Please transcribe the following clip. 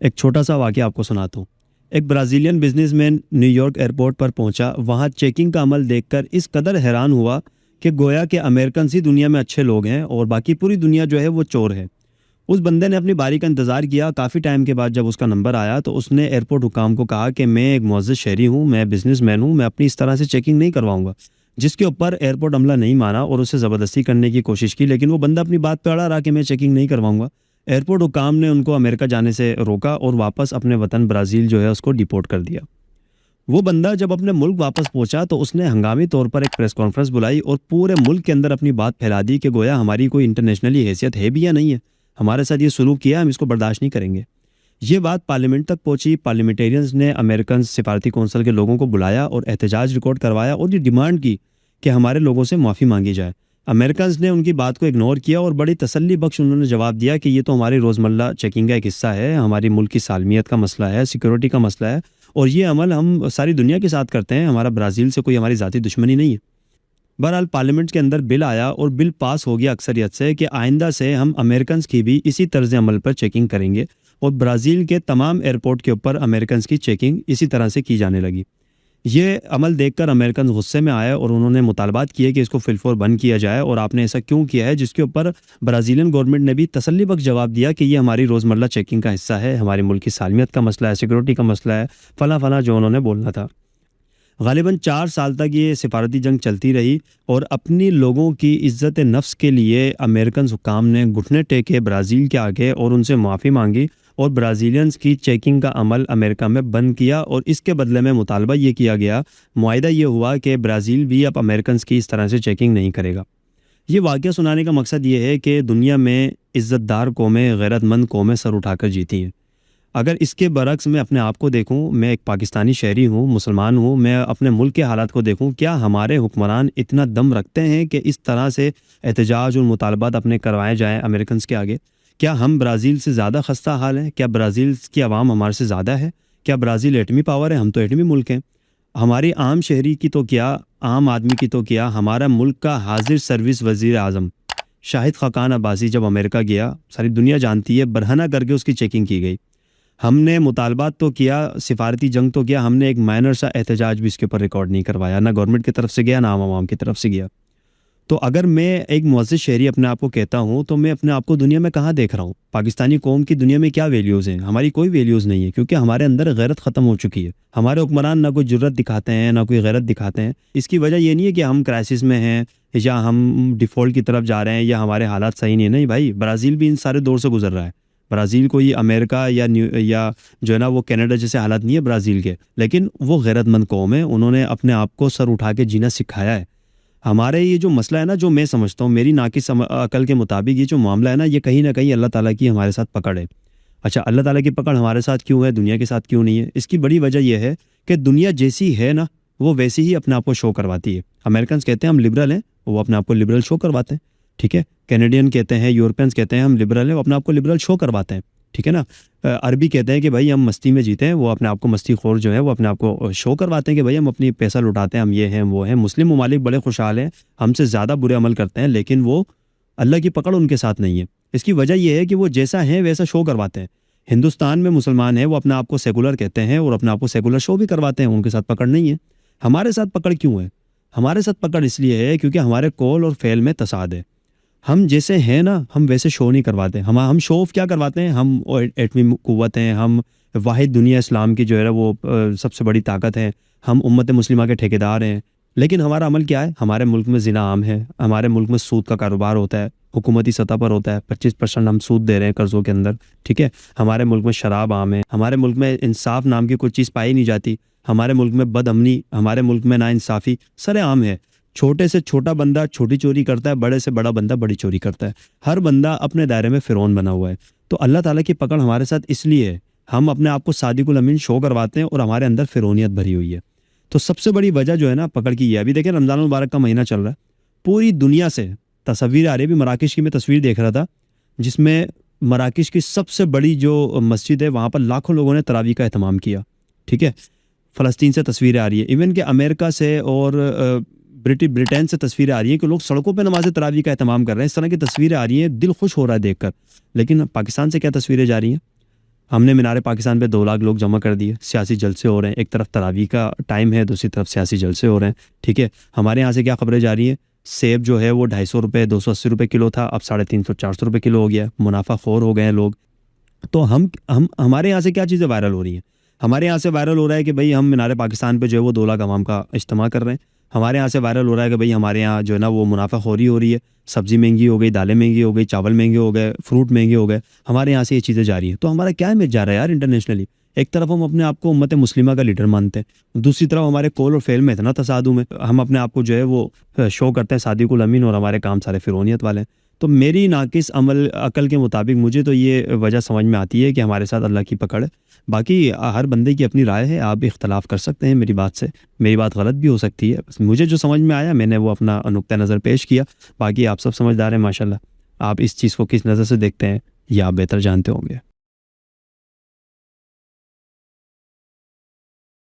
एक छोटा सा वाक़या आपको सुनाता हूँ। एक ब्राज़ीलियन बिज़नेसमैन न्यूयॉर्क एयरपोर्ट पर पहुंचा। वहां चेकिंग का अमल देखकर इस कदर हैरान हुआ कि गोया के अमेरिकन ही दुनिया में अच्छे लोग हैं और बाकी पूरी दुनिया जो है वो चोर है। उस बंदे ने अपनी बारी का इंतज़ार किया। काफ़ी टाइम के बाद जब उसका नंबर आया तो उसने एयरपोर्ट हुकाम को कहा कि मैं एक मुअज़्ज़िज़ शहरी हूँ, मैं बिज़नेसमैन हूँ, मैं अपनी इस तरह से चेकिंग नहीं करवाऊंगा। जिसके ऊपर एयरपोर्ट अमला नहीं माना और उसे ज़बरदस्ती करने की कोशिश की, लेकिन वो बंदा अपनी बात पे अड़ा रहा कि मैं चेकिंग नहीं करवाऊंगा। एयरपोर्ट हुकाम ने उनको अमेरिका जाने से रोका और वापस अपने वतन ब्राज़ील जो है उसको डिपोर्ट कर दिया। वो बंदा जब अपने मुल्क वापस पहुंचा तो उसने हंगामी तौर पर एक प्रेस कॉन्फ्रेंस बुलाई और पूरे मुल्क के अंदर अपनी बात फैला दी कि गोया हमारी कोई इंटरनेशनली हैसियत है भी या नहीं है, हमारे साथ ये सलूक किया, हम इसको बर्दाश्त नहीं करेंगे। ये बात पार्लियामेंट तक पहुंची। पार्लियामेंटेरियंस ने अमेरिकन सिफारती कौंसल के लोगों को बुलाया और एहतजाज रिकॉर्ड करवाया और ये डिमांड की कि हमारे लोगों से माफ़ी मांगी जाए। अमेरिकन ने उनकी बात को इग्नोर किया और बड़ी तसल्ली बख्श उन्होंने जवाब दिया कि ये तो हमारी रोज़मर्रा चेकिंग का एक हिस्सा है, हमारी मुल्क की सालमियत का मसला है, सिक्योरिटी का मसला है और ये अमल हम सारी दुनिया के साथ करते हैं, हमारा ब्राज़ील से कोई हमारी ज़ाती दुश्मनी नहीं है। बहरहाल पार्लियामेंट के अंदर बिल आया और बिल पास हो गया अक्सरियत से कि आइंदा से हम अमेरिकन की भी इसी तर्ज अमल पर चेकिंग करेंगे और ब्राज़ील के तमाम एयरपोर्ट के ऊपर अमेरिकन की चेकिंग इसी तरह से की जाने लगी। ये अमल देखकर अमेरिकन गुस्से में आए और उन्होंने मुतालबात किए कि इसको फिलफौर बंद किया जाए और आपने ऐसा क्यों किया है, जिसके ऊपर ब्राज़ीलियन गवर्नमेंट ने भी तसल्ली बख्श जवाब दिया कि ये हमारी रोज़मर्रा चेकिंग का हिस्सा है, हमारे मुल्क की सालमियत का मसला है, सिक्योरिटी का मसला है, फ़ला फ़ला जो उन्होंने बोलना था। गालिबन 4 साल तक ये सिफारती जंग चलती रही और अपनी लोगों की इज़्ज़त नफ्स के लिए अमेरिकन हुक्काम ने घुटने टेके ब्राज़ील के आगे और उनसे माफ़ी मांगी और ब्राज़ीलियंस की चेकिंग का अमल अमेरिका में बंद किया और इसके बदले में मुतालबा ये किया गया, मुआहिदा ये हुआ कि ब्राज़ील भी अब अमेरिकन की इस तरह से चेकिंग नहीं करेगा। ये वाक़या सुनाने का मकसद ये है कि दुनिया में इज़्ज़तदार कौमें, गैरतमंद कौमें सर उठाकर जीती हैं। अगर इसके बरक्स मैं अपने आप को देखूं, मैं एक पाकिस्तानी शहरी हूं, मुसलमान हूं, मैं अपने मुल्क के हालात को देखूं, क्या हमारे हुक्मरान इतना दम रखते हैं कि इस तरह से एहतजाज और मुतालबात अपने करवाए जाएं अमेरिकन के आगे? क्या हम ब्राज़ील से ज़्यादा खस्ता हाल हैं? क्या ब्राज़ील की आवाम हमारे से ज़्यादा है? क्या ब्राज़ील एटमी पावर है? हम तो एटमी मुल्क हैं। हमारी आम शहरी की तो क्या, आम आदमी की तो क्या, हमारा मुल्क का हाजिर सर्विस वज़ीर आज़म शाहिद खाकान अब्बासी जब अमेरिका गया, सारी दुनिया जानती है, बरहना करके उसकी चेकिंग की गई। हमने मुतालबात तो किया, सिफारती जंग तो किया, हमने एक माइनर सा एहतजाज भी इसके ऊपर रिकॉर्ड नहीं करवाया, ना गवर्नमेंट की तरफ से गया, ना आवाम की तरफ से गया। तो अगर मैं एक मुअज़्ज़िज़ शहरी अपने आप को कहता हूँ तो मैं अपने आप को दुनिया में कहाँ देख रहा हूँ? पाकिस्तानी कौम की दुनिया में क्या वैल्यूज़ हैं? हमारी कोई वैल्यूज़ नहीं है, क्योंकि हमारे अंदर गैरत ख़त्म हो चुकी है। हमारे हुक्मरान ना कोई जुर्रत दिखाते हैं, ना कोई गैरत दिखाते हैं। इसकी वजह ये नहीं है कि हम क्राइसिस में हैं या हम डिफ़ॉल्ट की तरफ जा रहे हैं या हमारे हालात सही नहीं है। नहीं भाई, ब्राज़ील भी इन सारे दौर से गुजर रहा है। ब्राज़ील कोई अमेरिका या जो है ना वो कनाडा जैसे हालात नहीं है ब्राज़ील के, लेकिन वो गैरतमंद कौम है, उन्होंने अपने आप को सर उठा के जीना सिखाया है। हमारे ये जो मसला है ना, जो मैं समझता हूँ मेरी नाक़िस अकल के मुताबिक, ये जो मामला है ना, ये कहीं ना कहीं अल्लाह ताला की हमारे साथ पकड़ है। अच्छा, अल्लाह ताला की पकड़ हमारे साथ क्यों है, दुनिया के साथ क्यों नहीं है? इसकी बड़ी वजह यह है कि दुनिया जैसी है ना, वो वैसी ही अपने आप को शो करवाती है। अमेरिकन कहते हैं हम लिबरल हैं, वो अपने आप को लिबरल शो करवाते हैं, ठीक है। कैनेडियन कहते हैं, यूरोपियंस कहते हैं हम लिबरल हैं, वो अपने आप को लिबरल शो करवाते हैं, ठीक है ना। अरबी कहते हैं कि भाई हम मस्ती में जीते हैं, वो अपने आप को मस्ती खोर जो है वो अपने आप को शो करवाते हैं कि भाई हम अपनी पैसा लुटाते हैं, हम ये हैं वो हैं। मुस्लिम ममालिक बड़े खुशहाल हैं, हमसे ज़्यादा बुरे अमल करते हैं, लेकिन वो अल्लाह की पकड़ उनके साथ नहीं है। इसकी वजह यह है कि वो जैसा है वैसा शो करवाते हैं। हिंदुस्तान में मुसलमान है, वो अपने आप को सेकुलर कहते हैं और अपने आप को सेकुलर शो भी करवाते हैं, उनके साथ पकड़ नहीं है। हमारे साथ पकड़ क्यों है? हमारे साथ पकड़ इसलिए है क्योंकि हमारे कौल और फ़ेल में तसाद है। हम जैसे हैं ना, हम वैसे शो नहीं करवाते। हम शो ऑफ क्या करवाते हैं? हम एटमी कुव्वत हैं, हम वाहिद दुनिया इस्लाम की जो है वो सबसे बड़ी ताकत है, हम उम्मत मुस्लिमा के ठेकेदार हैं। लेकिन हमारा अमल क्या है? हमारे मुल्क में ज़िना आम है, हमारे मुल्क में सूद का कारोबार होता है, हुकूमती सतह पर होता है, 25% हम सूद दे रहे हैं कर्ज़ों के अंदर, ठीक है। हमारे मुल्क में शराब आम है, हमारे मुल्क में इंसाफ नाम की कोई चीज़ पाई नहीं जाती, हमारे मुल्क में बदअमनी, हमारे मुल्क में नाइंसाफ़ी सरेआम है। छोटे से छोटा बंदा छोटी चोरी करता है, बड़े से बड़ा बंदा बड़ी चोरी करता है। हर बंदा अपने दायरे में फ़िरौन बना हुआ है। तो अल्लाह ताला की पकड़ हमारे साथ इसलिए है, हम अपने आप को सादिकुल अमीन शो करवाते हैं और हमारे अंदर फ़िरौनियत भरी हुई है। तो सबसे बड़ी वजह जो है ना पकड़ की, ये अभी देखें रमज़ान मुबारक का महीना चल रहा है, पूरी दुनिया से तस्वीर आ रही है। अभी मराकश की मैं तस्वीर देख रहा था, जिसमें मराकश की सबसे बड़ी जो मस्जिद है वहाँ पर लाखों लोगों ने तरावी का एहतमाम किया, ठीक है। फ़लस्तीन से तस्वीरें आ रही है, इवन के अमेरिका से और ब्रिटेन से तस्वीरें आ रही हैं कि लोग सड़कों पे नमाज तरावी का एहतमाम कर रहे हैं। इस तरह की तस्वीरें आ रही हैं, दिल खुश हो रहा है देखकर। लेकिन पाकिस्तान से क्या तस्वीरें जा रही हैं? हमने मीनार पाकिस्तान पे 2 लाख लोग जमा कर दिए, सियासी जलसे हो रहे हैं, एक तरफ तरावी का टाइम है, दूसरी तरफ सियासी जलसे हो रहे हैं, ठीक है। हमारे यहाँ से क्या खबरें जा रही हैं, सेब जो है वो 250 रुपये 280 रुपये किलो था, अब 350 400 रुपये किलो हो गया, मुनाफाखोर हो गए हैं लोग। तो हम हमारे यहाँ से क्या चीज़ें वायरल हो रही हैं, हमारे यहाँ से वायरल हो रहा है कि भाई हम मीनार पाकिस्तान पे जो है वो 2 लाख आवाम का इज्तिमा कर रहे हैं। हमारे यहाँ से वायरल हो रहा है कि भाई हमारे यहाँ जो है ना वो मुनाफाखोरी हो रही है, सब्ज़ी महंगी हो गई, दालें महंगी हो गई, चावल महंगे हो गए, फ्रूट महंगे हो गए, हमारे यहाँ से ये चीज़ें जा रही हैं। तो हमारा क्या इमेज जा रहा है यार इंटरनेशनली। एक तरफ हम अपने आप को उम्मत मुस्लिमा का लीडर मानते हैं, दूसरी तरफ हमारे कौल और फेल में इतना तसादुम है, हम अपने आप को जो है वो शो करते हैं सादिकुल अमीन और हमारे काम सारे फिरौनियत वाले हैं। तो मेरी नाकिस अमल अकल के मुताबिक मुझे तो ये वजह समझ में आती है कि हमारे साथ अल्लाह की पकड़ है। बाकी हर बंदे की अपनी राय है, आप इख्तलाफ कर सकते हैं मेरी बात से, मेरी बात गलत भी हो सकती है, बस मुझे जो समझ में आया मैंने वो अपना नुक्ता नज़र पेश किया। बाकी आप सब समझदार हैं माशाल्लाह, आप इस चीज़ को किस नज़र से देखते हैं ये आप बेहतर जानते होंगे।